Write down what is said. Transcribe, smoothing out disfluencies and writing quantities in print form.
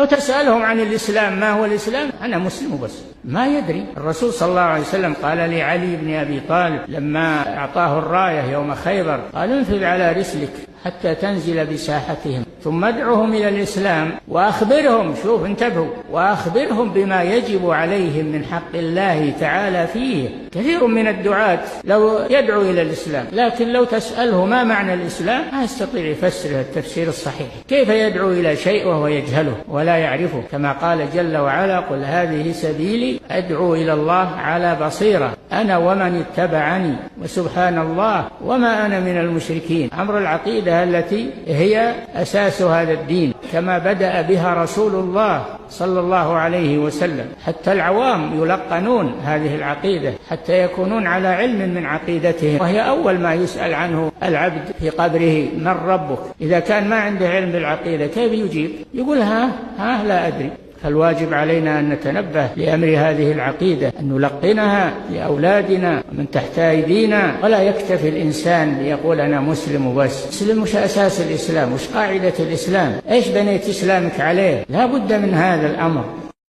لو تسألهم عن الإسلام ما هو الإسلام، أنا مسلم بس، ما يدري. الرسول صلى الله عليه وسلم قال لعلي بن أبي طالب لما أعطاه الراية يوم خيبر، قال انفذ على رسلك حتى تنزل بساحتهم ثم ادعوهم إلى الإسلام وأخبرهم، شوف انتبهوا، وأخبرهم بما يجب عليهم من حق الله تعالى فيه. كثير من الدعاة لو يدعو إلى الإسلام، لكن لو تسأله ما معنى الإسلام ما يستطيع يفسره التفسير الصحيح. كيف يدعو إلى شيء وهو يجهله ولا يعرفه؟ كما قال جل وعلا: قل هذه سبيلي أدعو إلى الله على بصيرة أنا ومن اتبعني وسبحان الله وما أنا من المشركين. أمر العقيدة التي هي أساس هذا الدين كما بدأ بها رسول الله صلى الله عليه وسلم، حتى العوام يلقنون هذه العقيدة حتى يكونون على علم من عقيدتهم، وهي أول ما يسأل عنه العبد في قبره: من ربك؟ إذا كان ما عنده علم بالعقيدة كيف يجيب؟ يقول ها لا أدري. فالواجب علينا أن نتنبه لأمر هذه العقيدة، أن نلقنها لأولادنا ومن تحت أيدينا، ولا يكتفي الإنسان ليقول أنا مسلم وبس. مسلم وش أساس الإسلام؟ وش قاعدة الإسلام؟ إيش بنيت إسلامك عليه؟ لا بد من هذا الأمر.